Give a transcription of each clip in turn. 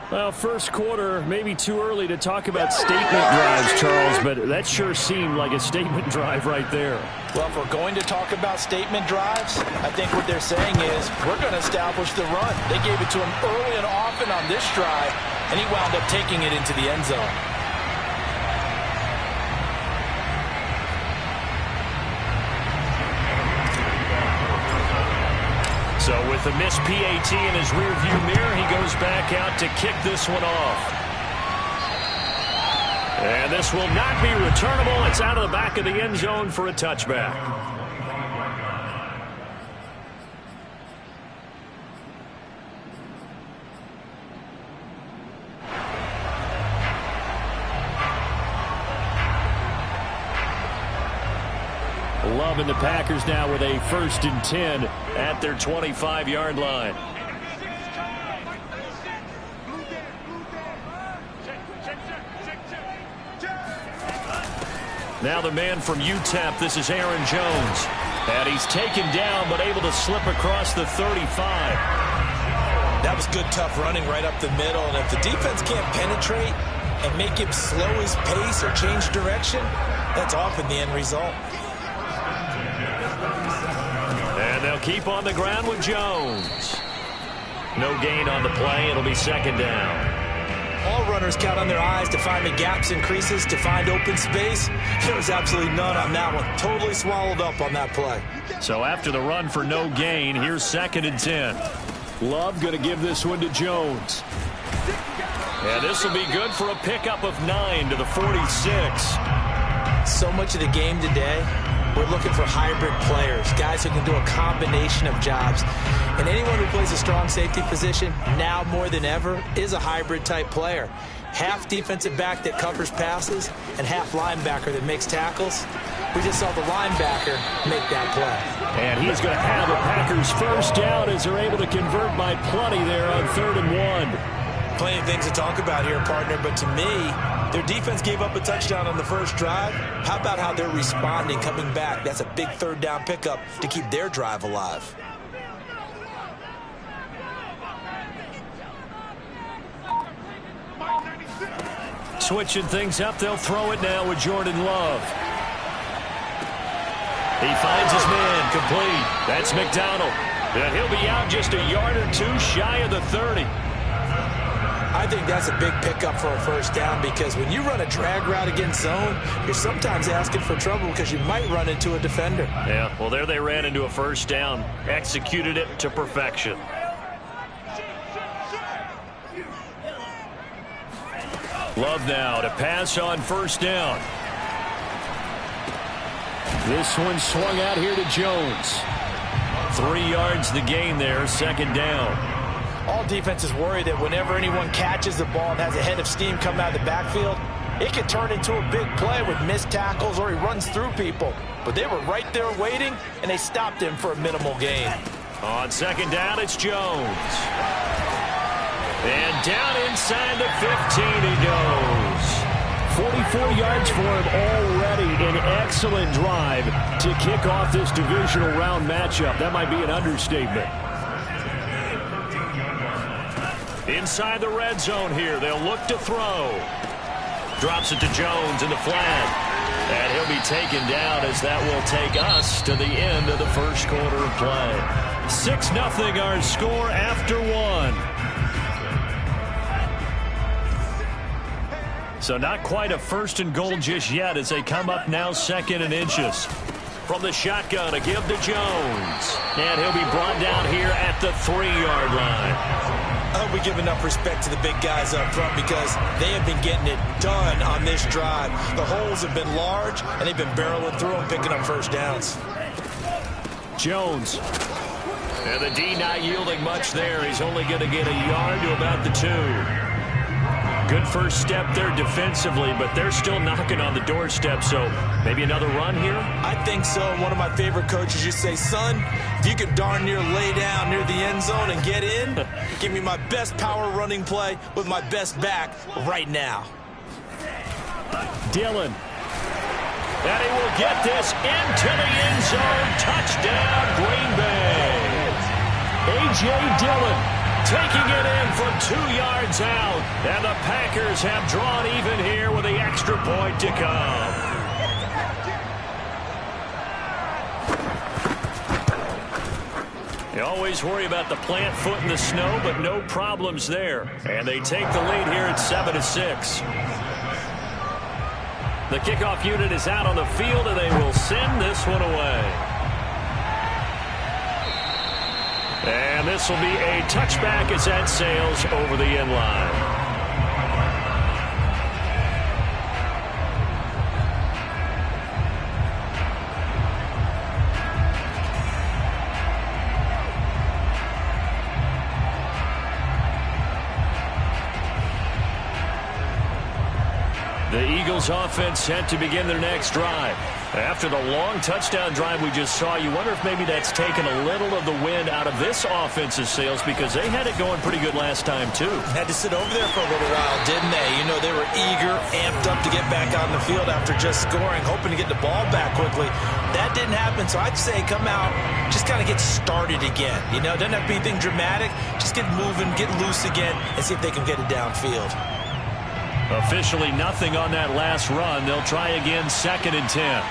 Well, first quarter, maybe too early to talk about statement drives, Charles, but that sure seemed like a statement drive right there. Well, if we're going to talk about statement drives, I think what they're saying is we're going to establish the run. They gave it to him early and often on this drive, and he wound up taking it into the end zone. So with the missed PAT in his rearview mirror, he goes back out to kick this one off. And this will not be returnable. It's out of the back of the end zone for a touchback. Love and the Packers now with a 1st and 10 at their 25-yard line. Now the man from UTEP, this is Aaron Jones. And he's taken down but able to slip across the 35. That was good, tough running right up the middle. And if the defense can't penetrate and make him slow his pace or change direction, that's often the end result. And they'll keep on the ground with Jones. No gain on the play. It'll be 2nd down. All runners count on their eyes to find the gaps and creases, to find open space. There was absolutely none on that one. Totally swallowed up on that play. So after the run for no gain, here's 2nd and 10. Love going to give this one to Jones. And this will be good for a pickup of 9 to the 46. So much of the game today, we're looking for hybrid players, guys who can do a combination of jobs. And anyone who plays a strong safety position, now more than ever, is a hybrid-type player. Half defensive back that covers passes and half linebacker that makes tackles. We just saw the linebacker make that play. And he's going to have a Packers 1st down as they're able to convert by plenty there on 3rd and 1. Plenty of things to talk about here, partner, but to me, their defense gave up a touchdown on the first drive. How about how they're responding, coming back? That's a big 3rd down pickup to keep their drive alive. Switching things up, they'll throw it now with Jordan Love. He finds his man, complete. That's McDonald. And he'll be out just a yard or two shy of the 30. I think that's a big pickup for a 1st down, because when you run a drag route against zone, you're sometimes asking for trouble because you might run into a defender. Yeah, well, there they ran into a 1st down. Executed it to perfection. Love now to pass on 1st down. This one swung out here to Jones. 3 yards the gain there, 2nd down. All defenses worry that whenever anyone catches the ball and has a head of steam come out of the backfield, it can turn into a big play with missed tackles or he runs through people. But they were right there waiting, and they stopped him for a minimal gain. On 2nd down, it's Jones. And down inside the 15 he goes. 44 yards for him already. An excellent drive to kick off this divisional round matchup. That might be an understatement. Inside the red zone here, they'll look to throw. Drops it to Jones in the flat. And he'll be taken down as that will take us to the end of the 1st quarter of play. 6-0 our score after 1. So not quite a 1st and goal just yet as they come up now 2nd and inches. From the shotgun, a give to Jones. And he'll be brought down here at the 3-yard line. I hope we give enough respect to the big guys up front, because they have been getting it done on this drive. The holes have been large, and they've been barreling through them, picking up 1st downs. Jones. And the D not yielding much there. He's only going to get a yard to about the 2. Good 1st step there defensively, but they're still knocking on the doorstep, so maybe another run here? I think so. One of my favorite coaches used to say, son, if you could darn near lay down near the end zone and get in, give me my best power running play with my best back right now. Dillon. And he will get this into the end zone. Touchdown, Green Bay. A.J. Dillon taking it in from 2 yards out. And the Packers have drawn even here with the extra point to come. You always worry about the plant foot in the snow, but no problems there. And they take the lead here at 7-6. The kickoff unit is out on the field, and they will send this one away. And this will be a touchback as that sails over the end line. The Eagles offense set to begin their next drive. After the long touchdown drive we just saw, you wonder if maybe that's taken a little of the wind out of this offense's sails, because they had it going pretty good last time too. Had to sit over there for a little while, didn't they? You know, they were eager, amped up to get back on the field after just scoring, hoping to get the ball back quickly. That didn't happen, so I'd say come out, just kind of get started again. You know, it doesn't have to be anything dramatic. Just get moving, get loose again, and see if they can get it downfield. Officially nothing on that last run. They'll try again, 2nd and 10.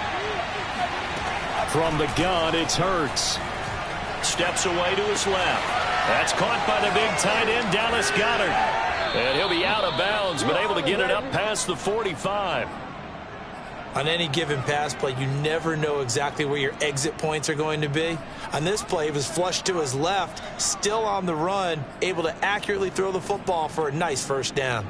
From the gun, it's Hurts. Steps away to his left. That's caught by the big tight end, Dallas Goedert. And he'll be out of bounds, but able to get it up past the 45. On any given pass play, you never know exactly where your exit points are going to be. On this play, he was flushed to his left, still on the run, able to accurately throw the football for a nice first down.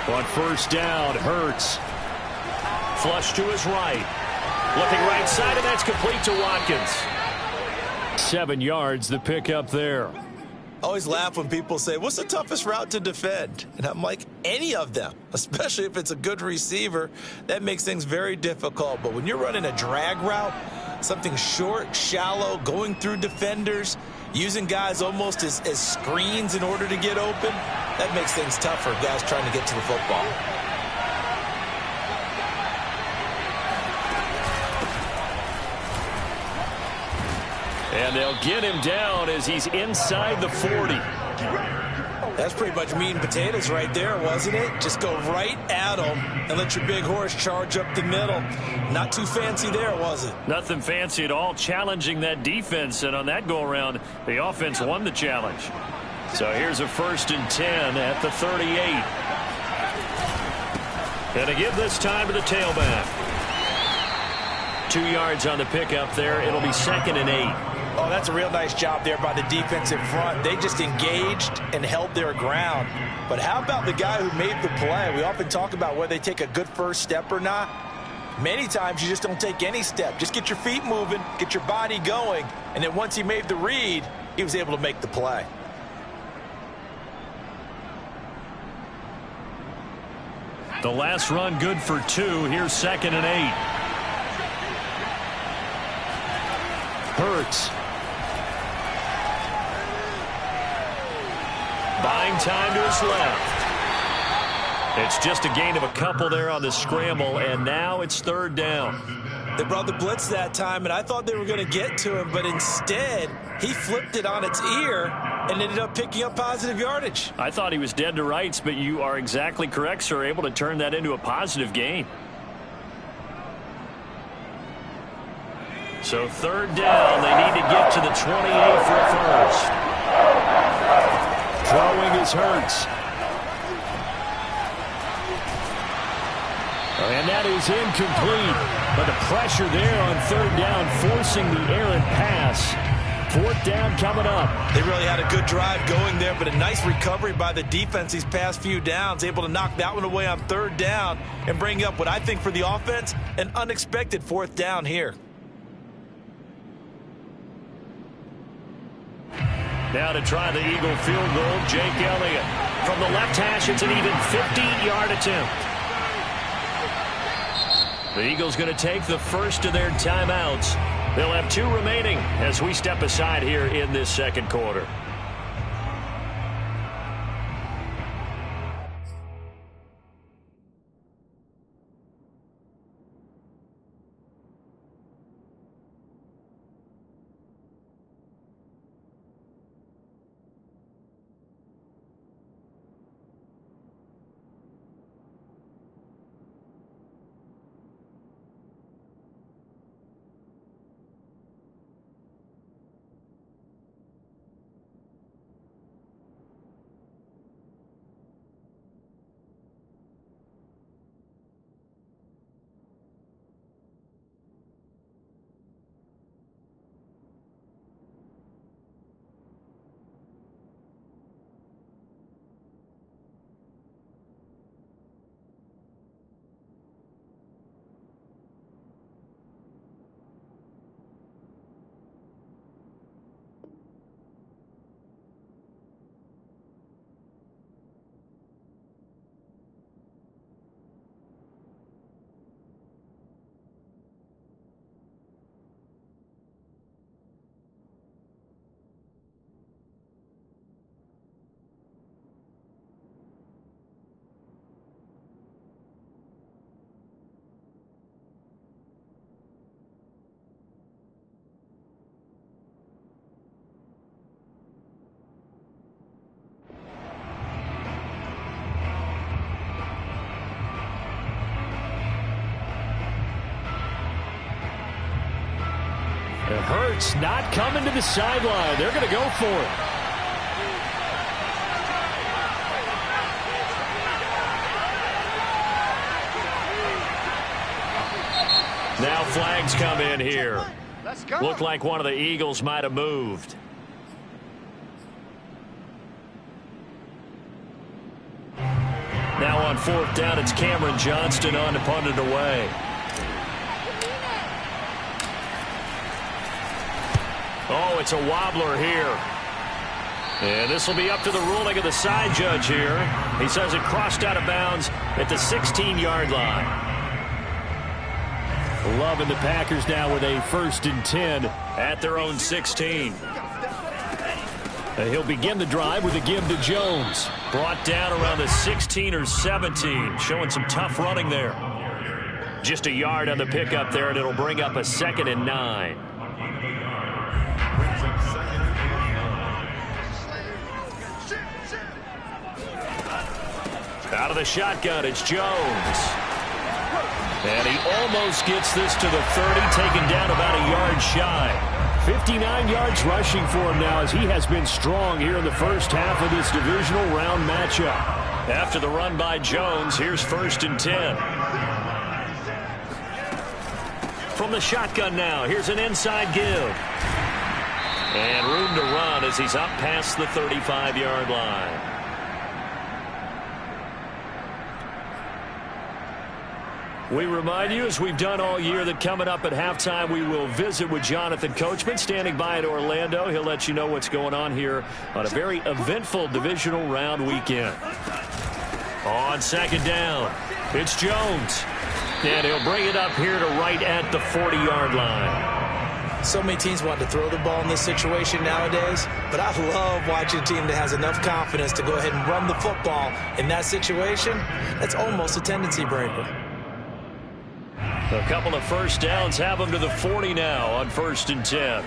On first down, Hurts. Flush to his right. Looking right side, and that's complete to Watkins. 7 yards, the pickup there. I always laugh when people say, what's the toughest route to defend? And I'm like, any of them, especially if it's a good receiver. That makes things very difficult. But when you're running a drag route, something short, shallow, going through defenders, using guys almost as screens in order to get open, that makes things tougher, guys trying to get to the football. And they'll get him down as he's inside the 40. That's pretty much meat and potatoes right there, wasn't it? Just go right at him and let your big horse charge up the middle. Not too fancy there, was it? Nothing fancy at all, challenging that defense. And on that go-around, the offense won the challenge. So here's a 1st and 10 at the 38. And to give this time to the tailback. 2 yards on the pickup there. It'll be 2nd and 8. Oh, that's a real nice job there by the defensive front. They just engaged and held their ground. But how about the guy who made the play? We often talk about whether they take a good first step or not. Many times you just don't take any step. Just get your feet moving, get your body going, and then once he made the read, he was able to make the play. The last run good for 2. Here's 2nd and 8. Hurts. Buying time to his left. It's just a gain of a couple there on the scramble, and now it's 3rd down. They brought the blitz that time, and I thought they were going to get to him, but instead he flipped it on its ear and ended up picking up positive yardage. I thought he was dead to rights, but you are exactly correct, sir, able to turn that into a positive gain. So 3rd down, they need to get to the 28 for a first. Throwing is Hurts. And that is incomplete. But the pressure there on 3rd down, forcing the errant pass. 4th down coming up. They really had a good drive going there, but a nice recovery by the defense these past few downs, able to knock that one away on 3rd down and bring up what I think for the offense, an unexpected 4th down here. Now to try the Eagle field goal, Jake Elliott. From the left hash, it's an even 50-yard attempt. The Eagles going to take the first of their timeouts. They'll have 2 remaining as we step aside here in this 2nd quarter. It hurts not coming to the sideline. They're going to go for it. Now flags come in here. Let's go. Looked like one of the Eagles might have moved. Now on 4th down, it's Cameron Johnston on to punt it away. Oh, it's a wobbler here. And this will be up to the ruling of the side judge here. He says it crossed out of bounds at the 16-yard line. Loving the Packers now with a 1st and 10 at their own 16. He'll begin the drive with a give to Jones. Brought down around the 16 or 17. Showing some tough running there. Just a yard on the pickup there, and it'll bring up a 2nd and 9. Out of the shotgun, it's Jones. And he almost gets this to the 30, taken down about a yard shy. 59 yards rushing for him now as he has been strong here in the first half of this divisional round matchup. After the run by Jones, here's 1st and 10. From the shotgun now, here's an inside give. And room to run as he's up past the 35-yard line. We remind you, as we've done all year, that coming up at halftime, we will visit with Jonathan Coachman, standing by in Orlando. He'll let you know what's going on here on a very eventful divisional round weekend. On 2nd down, it's Jones. And he'll bring it up here to right at the 40-yard line. So many teams want to throw the ball in this situation nowadays, but I love watching a team that has enough confidence to go ahead and run the football in that situation. That's almost a tendency breaker. A couple of 1st downs have them to the 40 now on 1st and 10.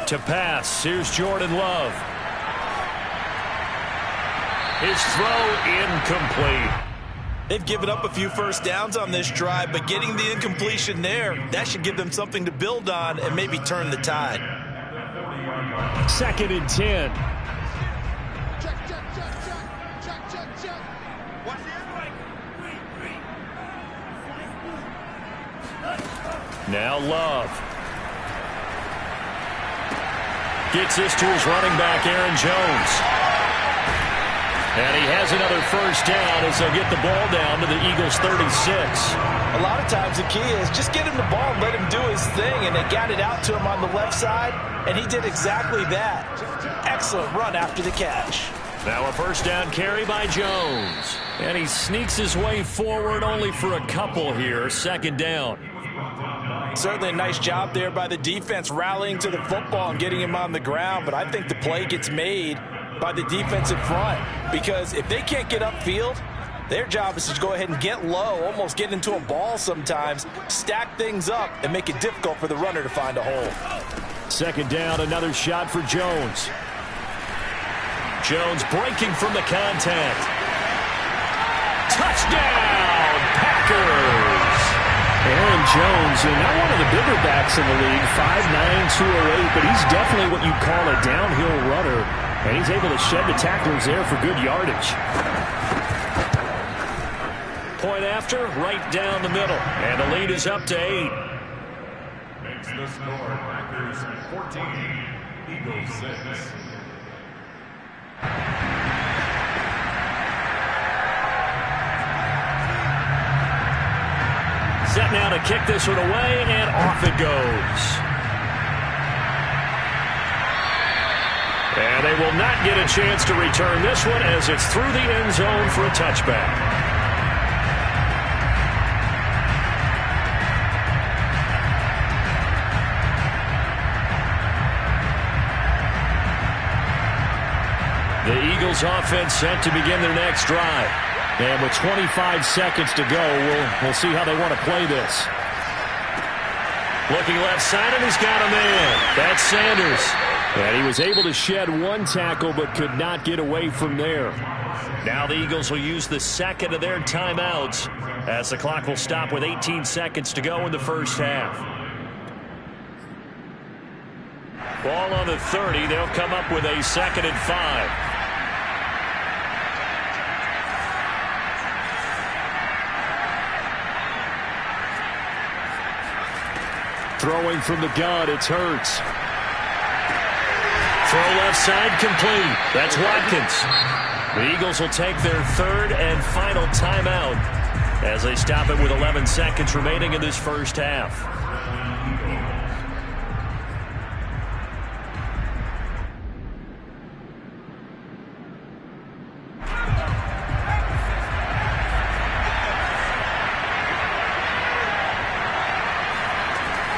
To pass, here's Jordan Love. His throw incomplete. They've given up a few 1st downs on this drive, but getting the incompletion there, that should give them something to build on and maybe turn the tide. 2nd and 10. Now Love. Gets this to his running back, Aaron Jones. And he has another 1st down as they'll get the ball down to the Eagles' 36. A lot of times the key is just get him the ball and let him do his thing, and they got it out to him on the left side, and he did exactly that. Excellent run after the catch. Now a 1st down carry by Jones. And he sneaks his way forward only for a couple here. 2nd down. Certainly a nice job there by the defense rallying to the football and getting him on the ground, but I think the play gets made by the defensive front because if they can't get upfield, their job is to go ahead and get low, almost get into a ball sometimes, stack things up, and make it difficult for the runner to find a hole. 2nd down, another shot for Jones. Jones breaking from the contact. Touchdown, Packers! Aaron Jones, not one of the bigger backs in the league, 5'9", 208, but he's definitely what you'd call a downhill runner, and he's able to shed the tacklers there for good yardage. Point after, right down the middle, and the lead is up to 8. Makes the score, Packers 14, Eagles 6. Set now to kick this one away, and off it goes. And they will not get a chance to return this one as it's through the end zone for a touchback. The Eagles offense set to begin their next drive. And with 25 seconds to go, we'll see how they want to play this. Looking left side, and he's got a man. That's Sanders. And he was able to shed one tackle but could not get away from there. Now the Eagles will use the second of their timeouts as the clock will stop with 18 seconds to go in the first half. Ball on the 30. They'll come up with a 2nd and 5. Throwing from the gun, it's Hurts. Throw left side complete. That's Watkins. The Eagles will take their 3rd and final timeout as they stop it with 11 seconds remaining in this first half.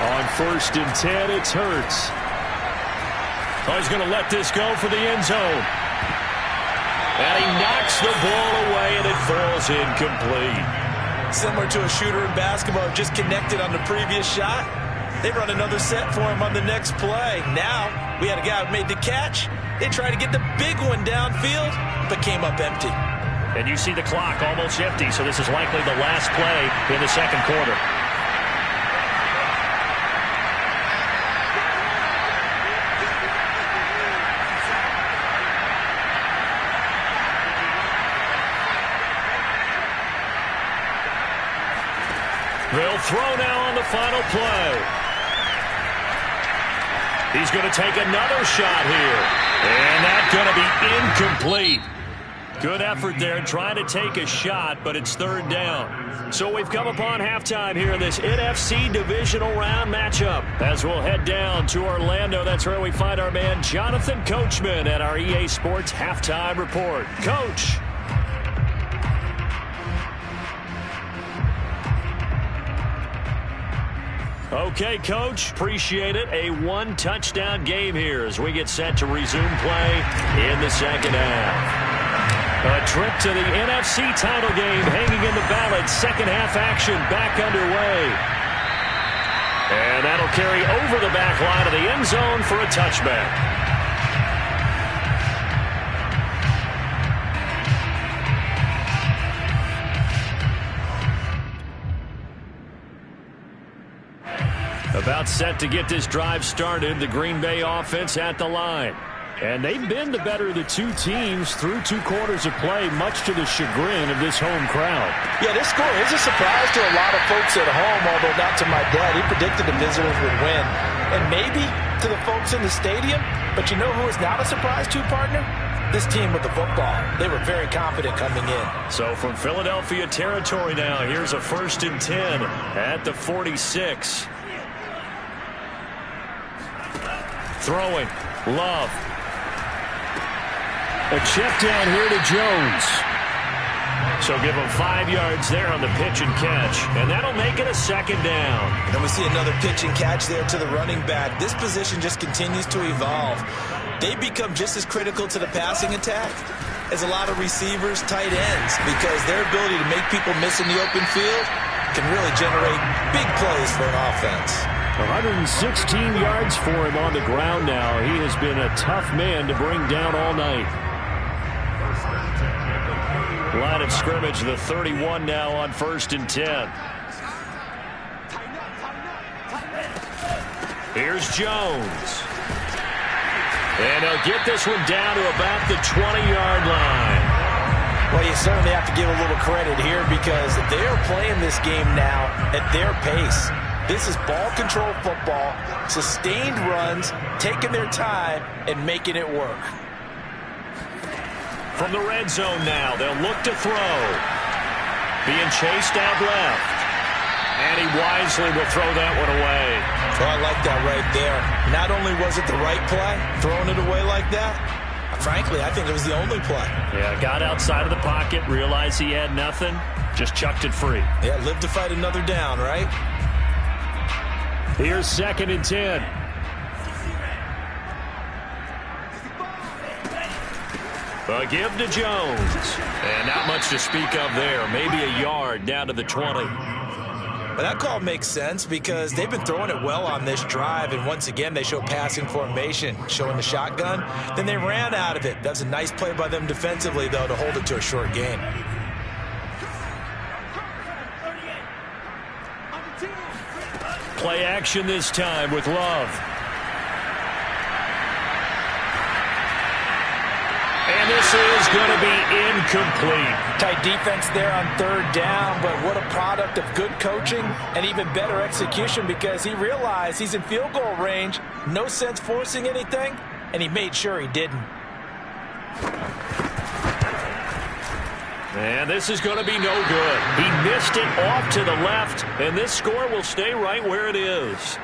On 1st and 10, it's Hurts. Oh, he's going to let this go for the end zone. And he knocks the ball away, and it falls incomplete. Similar to a shooter in basketball, just connected on the previous shot. They run another set for him on the next play. Now, we had a guy who made the catch. They tried to get the big one downfield, but came up empty. And you see the clock almost empty, so this is likely the last play in the second quarter. They'll throw now on the final play. He's going to take another shot here. And that's going to be incomplete. Good effort there trying to take a shot, but it's 3rd down. So we've come upon halftime here in this NFC divisional round matchup. As we'll head down to Orlando, that's where we find our man Jonathan Coachman at our EA Sports Halftime Report. Coach. Okay, Coach, appreciate it. A 1-touchdown game here as we get set to resume play in the second half. A trip to the NFC title game hanging in the balance. Second half action back underway. And that'll carry over the back line of the end zone for a touchback. About set to get this drive started, the Green Bay offense at the line. And they've been the better of the two teams through 2 quarters of play, much to the chagrin of this home crowd. Yeah, this score is a surprise to a lot of folks at home, although not to my dad. He predicted the visitors would win. And maybe to the folks in the stadium. But you know who is not a surprise to, partner? This team with the football. They were very confident coming in. So from Philadelphia territory now, here's a 1st and 10 at the 46. Throwing. Love. A check down here to Jones. So give him 5 yards there on the pitch and catch. And that'll make it a 2nd down. And we see another pitch and catch there to the running back. This position just continues to evolve. They become just as critical to the passing attack as a lot of receivers, tight ends, because their ability to make people miss in the open field can really generate big plays for an offense. 116 yards for him on the ground now. He has been a tough man to bring down all night. Line of scrimmage, the 31 now on 1st and 10. Here's Jones. And he'll get this one down to about the 20-yard line. Well, you certainly have to give a little credit here because they are playing this game now at their pace. This is ball control football, sustained runs, taking their time and making it work. From the red zone now, they'll look to throw. Being chased out left. And he wisely will throw that one away. Oh, I like that right there. Not only was it the right play, throwing it away like that, frankly, I think it was the only play. Yeah, got outside of the pocket, realized he had nothing, just chucked it free. Yeah, live to fight another down, right? Here's 2nd and 10. A give to Jones. And not much to speak of there. Maybe a yard down to the 20. Well, that call makes sense because they've been throwing it well on this drive, and once again, they show passing formation, showing the shotgun. Then they ran out of it. That's a nice play by them defensively, though, to hold it to a short gain. Play action this time with Love. And this is going to be incomplete. Tight defense there on third down, but what a product of good coaching and even better execution because he realized he's in field goal range, no sense forcing anything, and he made sure he didn't. And this is going to be no good. He missed it off to the left, and this score will stay right where it is.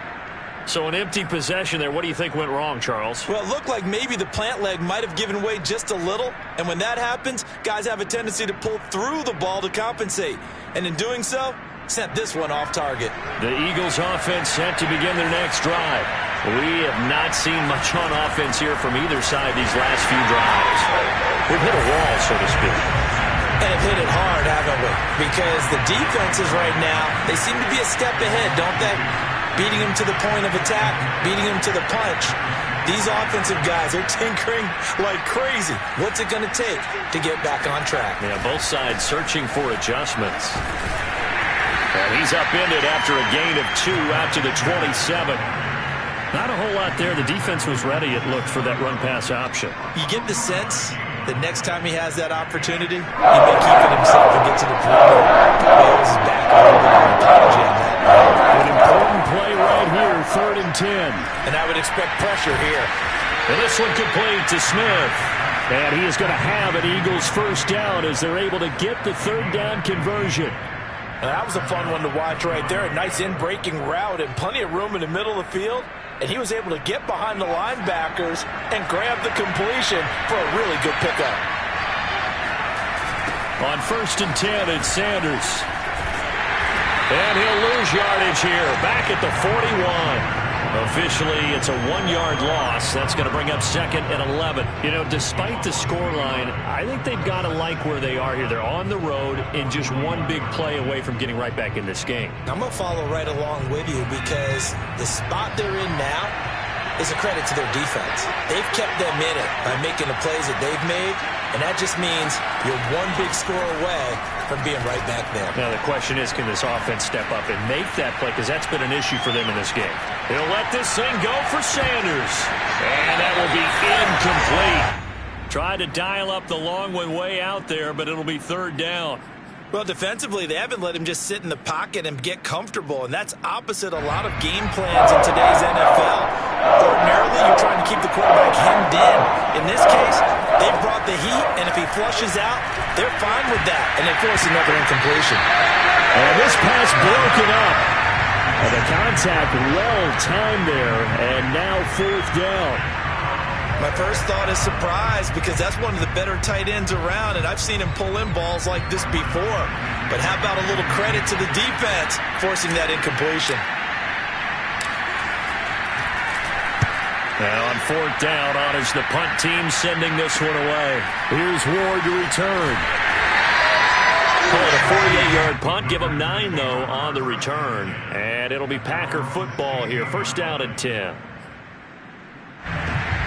So an empty possession there. What do you think went wrong, Charles? Well, it looked like maybe the plant leg might have given way just a little. And when that happens, guys have a tendency to pull through the ball to compensate. And in doing so, sent this one off target. The Eagles offense set to begin their next drive. We have not seen much on offense here from either side these last few drives. We've hit a wall, so to speak. And have hit it hard, haven't we? Because the defenses right now, they seem to be a step ahead, don't they? Beating him to the point of attack, beating him to the punch. These offensive guys are tinkering like crazy. What's it going to take to get back on track? Yeah, both sides searching for adjustments. And he's upended after a gain of 2 out to the 27. Not a whole lot there. The defense was ready, it looked, for that run-pass option. You get the sense that next time he has that opportunity, he may keep it himself and get to the perimeter. Bales is back a little bit of an apology on that. An important play right here, 3rd and 10. And I would expect pressure here. And this one complete to Smith. And he is going to have an Eagles first down as they're able to get the 3rd down conversion. Now, that was a fun one to watch right there. A nice in-breaking route and plenty of room in the middle of the field. And he was able to get behind the linebackers and grab the completion for a really good pickup. On 1st and 10, it's Sanders. And he'll lose yardage here, back at the 41. Officially, it's a 1-yard loss. That's going to bring up 2nd and 11. You know, despite the scoreline, I think they've got to like where they are here. They're on the road and just one big play away from getting right back in this game. I'm going to follow right along with you because the spot they're in now is a credit to their defense. They've kept them in it by making the plays that they've made, and that just means you're one big score away from being right back there. Now, the question is, can this offense step up and make that play? Because that's been an issue for them in this game. He'll let this thing go for Sanders. And that will be incomplete. Tried to dial up the long one way out there, but it'll be 3rd down. Well, defensively, they haven't let him just sit in the pocket and get comfortable, and that's opposite a lot of game plans in today's NFL. Ordinarily, you're trying to keep the quarterback hemmed in. In this case, they've brought the heat, and if he flushes out, they're fine with that, and they force another incompletion. And this pass broken up. And the contact well-timed there, and now 4th down. My first thought is surprise because that's one of the better tight ends around, and I've seen him pull in balls like this before. But how about a little credit to the defense forcing that incompletion? Now on 4th down, on is the punt team sending this one away. Here's Ward to return. Call it a 48-yard punt. Give them 9, though, on the return. And it'll be Packer football here. 1st down and 10.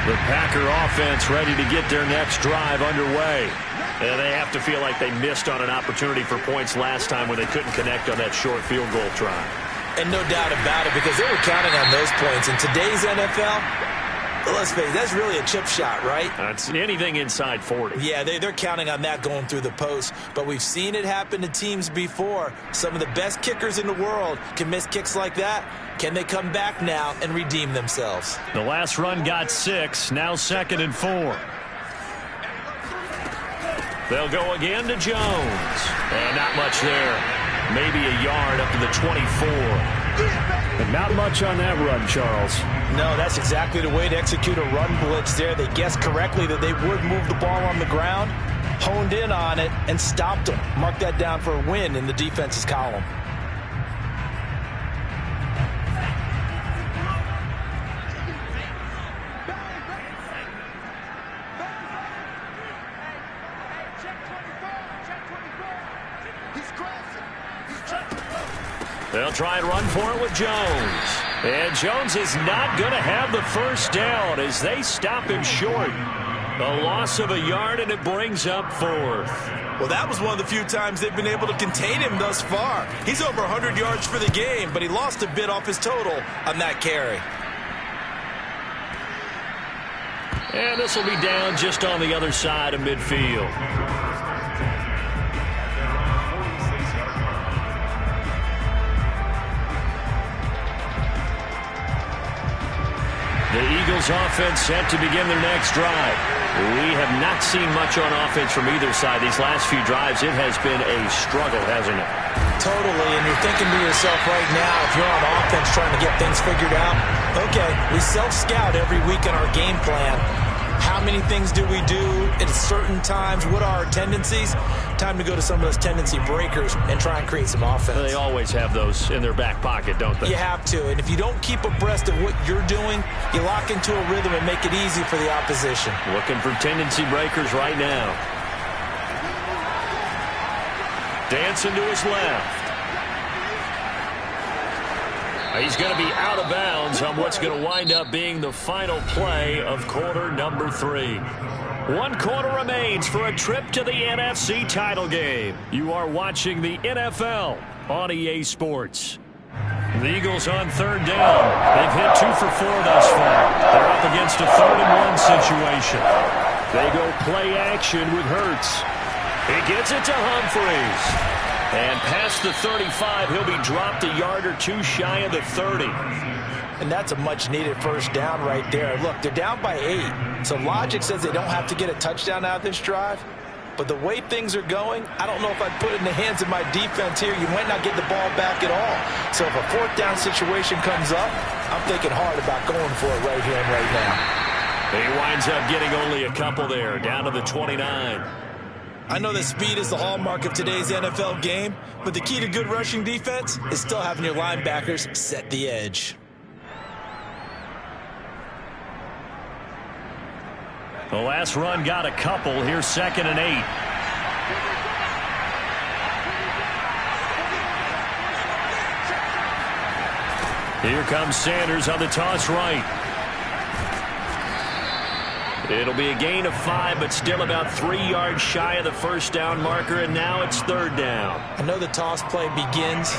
The Packer offense ready to get their next drive underway. And they have to feel like they missed on an opportunity for points last time when they couldn't connect on that short field goal try. And no doubt about it, because they were counting on those points. In today's NFL, let's face it, that's really a chip shot, right? That's anything inside 40. Yeah, they're counting on that going through the post. But we've seen it happen to teams before. Some of the best kickers in the world can miss kicks like that. Can they come back now and redeem themselves? The last run got 6. Now 2nd and 4. They'll go again to Jones. And not much there. Maybe a yard up to the 24. But not much on that run, Charles. No, that's exactly the way to execute a run blitz there. They guessed correctly that they would move the ball on the ground, honed in on it, and stopped them. Mark that down for a win in the defense's column. They'll try and run for it with Jones. And Jones is not going to have the first down as they stop him short. A loss of a yard, and it brings up fourth. Well, that was one of the few times they've been able to contain him thus far. He's over 100 yards for the game, but he lost a bit off his total on that carry. And this will be down just on the other side of midfield. The Eagles offense set to begin their next drive. We have not seen much on offense from either side these last few drives. It has been a struggle, hasn't it? Totally, and you're thinking to yourself right now, if you're on offense trying to get things figured out, okay, we self-scout every week in our game plan. How many things do we do at certain times? What are our tendencies? Time to go to some of those tendency breakers and try and create some offense. They always have those in their back pocket, don't they? You have to, and if you don't keep abreast of what you're doing, you lock into a rhythm and make it easy for the opposition. Looking for tendency breakers right now. Dancing to his left. He's going to be out of bounds on what's going to wind up being the final play of quarter number 3. 1 quarter remains for a trip to the NFC title game. You are watching the NFL on EA Sports. The Eagles on third down. They've hit 2 for 4 thus far. They're up against a 3rd-and-1 situation. They go play action with Hurts. He gets it to Humphries. And past the 35, he'll be dropped a yard or 2 shy of the 30. And that's a much-needed first down right there. Look, they're down by 8. So logic says they don't have to get a touchdown out of this drive. But the way things are going, I don't know if I'd put it in the hands of my defense here. You might not get the ball back at all. So if a 4th down situation comes up, I'm thinking hard about going for it right here and right now. He winds up getting only a couple there, down to the 29. I know that speed is the hallmark of today's NFL game, but the key to good rushing defense is still having your linebackers set the edge. The last run got a couple. Here's 2nd and 8. Here comes Sanders on the toss right. It'll be a gain of 5, but still about 3 yards shy of the first down marker, and now it's 3rd down. I know the toss play begins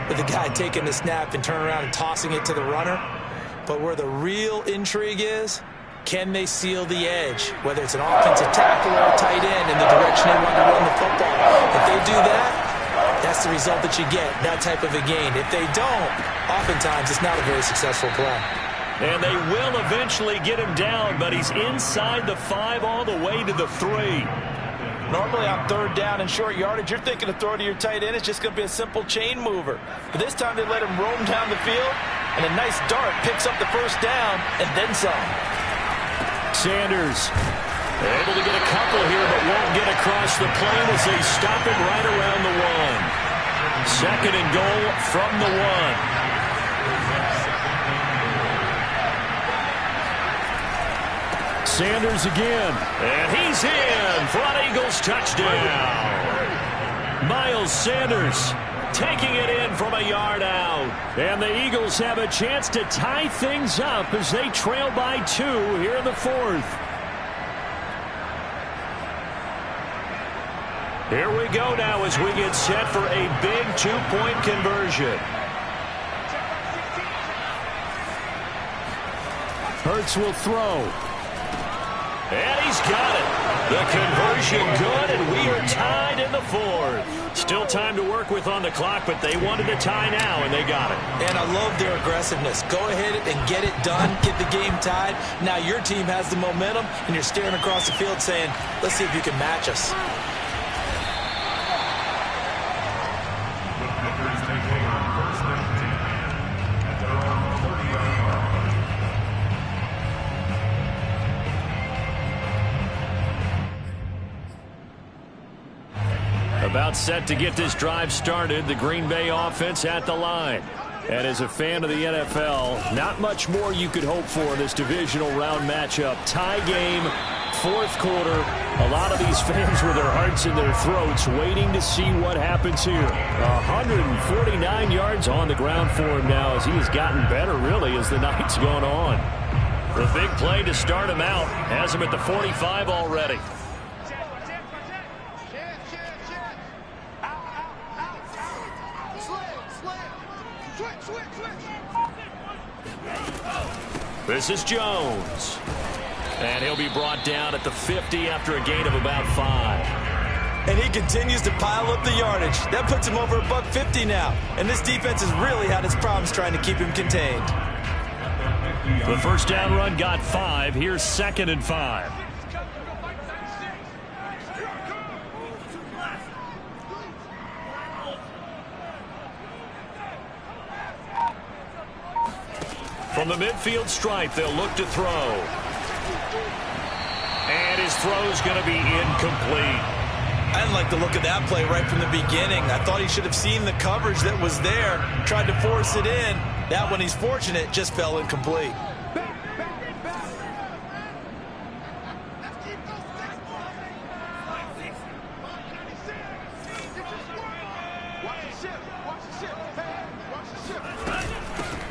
with the guy taking the snap and turning around and tossing it to the runner, but where the real intrigue is, can they seal the edge, whether it's an offensive tackle or a tight end in the direction they want to run the football. If they do that, that's the result that you get, that type of a gain. If they don't, oftentimes it's not a very successful play. And they will eventually get him down, but he's inside the 5 all the way to the 3. Normally on 3rd down and short yardage, you're thinking to throw to your tight end. It's just going to be a simple chain mover. But this time they let him roam down the field, and a nice dart picks up the first down and then some. Sanders able to get a couple here, but won't get across the plane as they stop him right around the 1. 2nd and goal from the 1. Sanders again, and he's in for an Eagles touchdown. Miles Sanders taking it in from a yard out. And the Eagles have a chance to tie things up as they trail by 2 here in the 4th. Here we go now as we get set for a big 2-point conversion. Hurts will throw. And he's got it. The conversion good, and we are tied in the 4th. Still time to work with on the clock, but they wanted a tie now, and they got it. And I love their aggressiveness. Go ahead and get it done. Get the game tied. Now your team has the momentum, and you're staring across the field saying, let's see if you can match us. About set to get this drive started. The Green Bay offense at the line. And as a fan of the NFL, not much more you could hope for in this divisional round matchup. Tie game, fourth quarter. A lot of these fans with their hearts in their throats waiting to see what happens here. 149 yards on the ground for him now as he has gotten better, really, as the night's gone on. The big play to start him out has him at the 45 already. This is Jones. And he'll be brought down at the 50 after a gain of about 5. And he continues to pile up the yardage. That puts him over $150 now. And this defense has really had its problems trying to keep him contained. The first down run got 5. Here's 2nd and 5. From the midfield stripe, they'll look to throw. And his throw's going to be incomplete. I didn't like the look of that play right from the beginning. I thought he should have seen the coverage that was there, tried to force it in. That one, he's fortunate, just fell incomplete.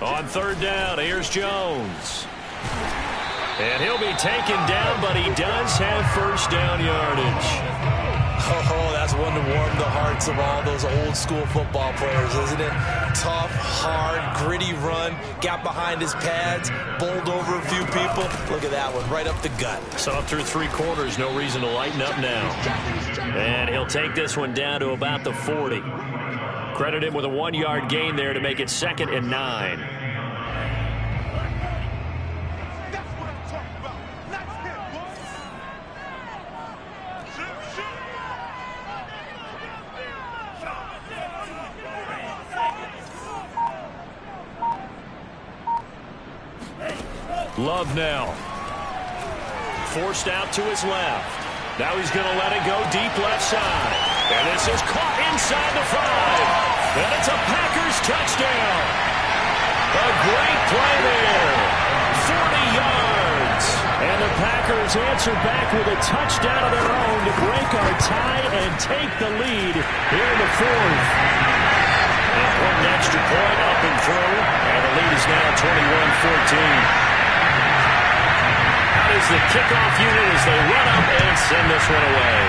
On third down, here's Jones. And he'll be taken down, but he does have first down yardage. Oh, that's one to warm the hearts of all those old school football players, isn't it? Tough, hard, gritty run, got behind his pads, bowled over a few people. Look at that one, right up the gut. So up through 3 quarters, no reason to lighten up now. And he'll take this one down to about the 40. Credit him with a 1-yard gain there to make it 2nd and 9. Love now. Forced out to his left. Now he's going to let it go deep left side. And this is caught inside the 5. And it's a Packers touchdown. A great play there. 40 yards. And the Packers answer back with a touchdown of their own to break our tie and take the lead here in the 4th. And put an extra point up and through. And the lead is now 21-14. Out is the kickoff unit as they run up and send this one away.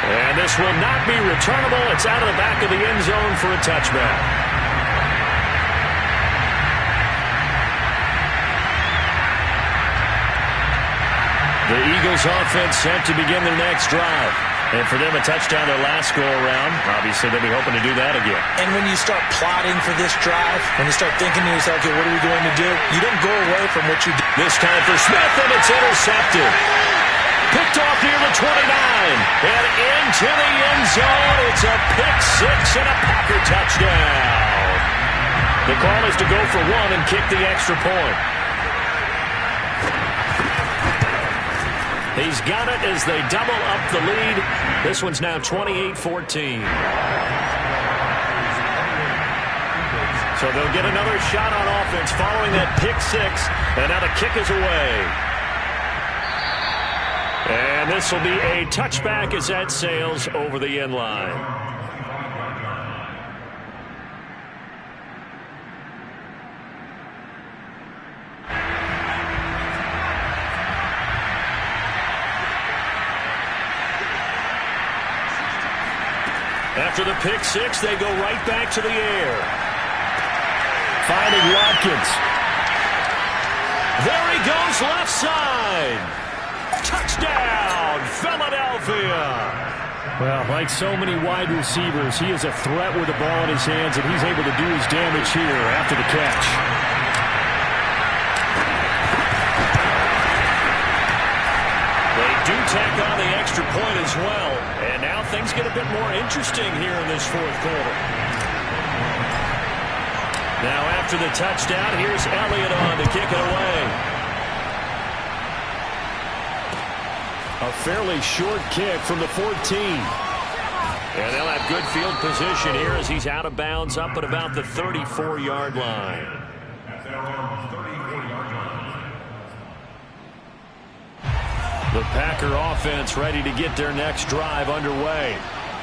And this will not be returnable. It's out of the back of the end zone for a touchback. The Eagles offense set to begin their next drive. And for them, a touchdown their last go-around. Obviously, they'll be hoping to do that again. And when you start plotting for this drive, when you start thinking to yourself, okay, what are we going to do? You don't go away from what you do. This time for Smith, and it's intercepted. Picked off near the 29. And into the end zone. It's a pick 6 and a Packer touchdown. The call is to go for 1 and kick the extra point. He's got it as they double up the lead. This one's now 28-14. So they'll get another shot on offense following that pick 6. And now the kick is away. And this will be a touchback as that sails over the end line. After the pick 6, they go right back to the air. Finding Watkins. There he goes, left side. Touchdown, Philadelphia. Well, like so many wide receivers, he is a threat with the ball in his hands, and he's able to do his damage here after the catch. They do tack on the extra point as well. And now things get a bit more interesting here in this 4th quarter. Now after the touchdown, here's Elliott on to kick it away. A fairly short kick from the 14. And they'll have good field position here as he's out of bounds up at about the 34-yard line. At their own 34-yard line. The Packer offense ready to get their next drive underway.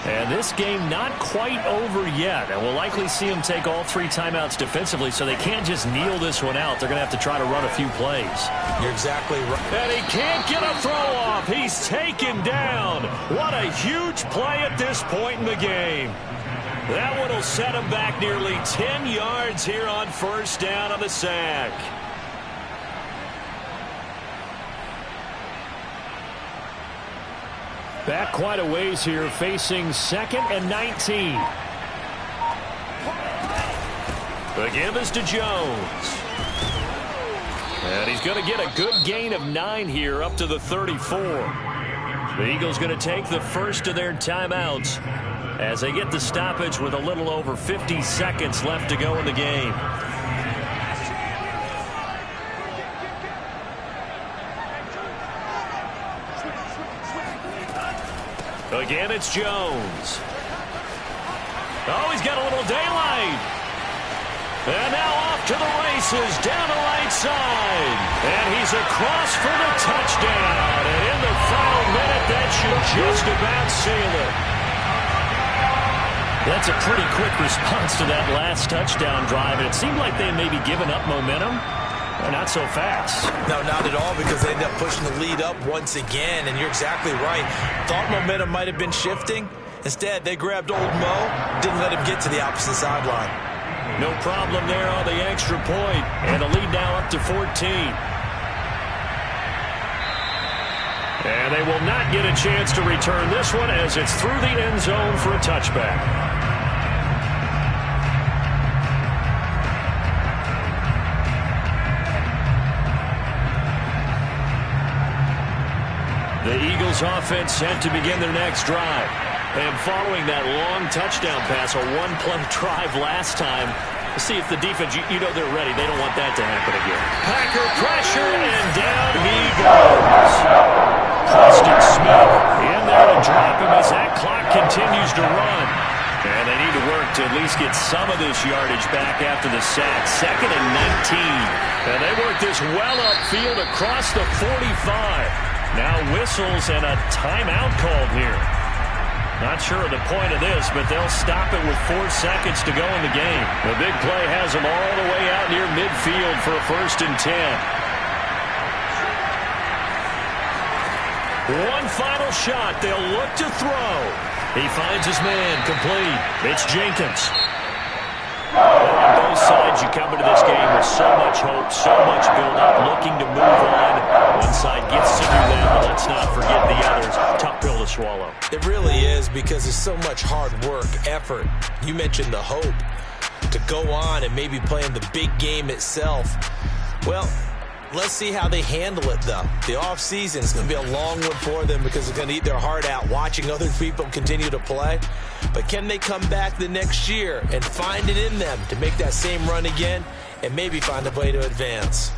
And this game not quite over yet. And we'll likely see them take all 3 timeouts defensively, so they can't just kneel this one out. They're going to have to try to run a few plays. You're exactly right. And he can't get a throw off. He's taken down. What a huge play at this point in the game. That one will set him back nearly 10 yards here on first down on the sack. Back quite a ways here, facing 2nd and 19. The give is to Jones. And he's going to get a good gain of 9 here up to the 34. The Eagles going to take the first of their timeouts as they get the stoppage with a little over 50 seconds left to go in the game. Again, it's Jones. Oh, he's got a little daylight. And now off to the races, down the right side. And he's across for the touchdown. And in the final minute, that should just about seal it. That's a pretty quick response to that last touchdown drive. And it seemed like they may be giving up momentum. Not so fast. No, not at all, because they end up pushing the lead up once again, and you're exactly right. Thought momentum might have been shifting. Instead, they grabbed old Mo, didn't let him get to the opposite sideline. No problem there on the extra point, and a lead now up to 14. And they will not get a chance to return this one as it's through the end zone for a touchback. The Eagles offense set to begin their next drive. And following that long touchdown pass, a one-play drive last time, we'll see if the defense, you know they're ready. They don't want that to happen again. Packer pressure, and down he goes. Preston Smith in there to drop him as that clock continues to run. And they need to work to at least get some of this yardage back after the sack. 2nd and 19. And they work this well upfield across the 45. Now whistles and a timeout called here. Not sure of the point of this, but they'll stop it with 4 seconds to go in the game. The big play has them all the way out near midfield for a 1st and 10. One final shot. They'll look to throw. He finds his man complete. It's Jenkins. On both sides, you come into this game with so much hope, so much build-up, looking to move on. One side gets to do that, but let's not forget the others. Tough pill to swallow. It really is, because there's so much hard work, effort. You mentioned the hope to go on and maybe play in the big game itself. Well, let's see how they handle it, though. The offseason is going to be a long one for them because they're going to eat their heart out watching other people continue to play. But can they come back the next year and find it in them to make that same run again and maybe find a way to advance?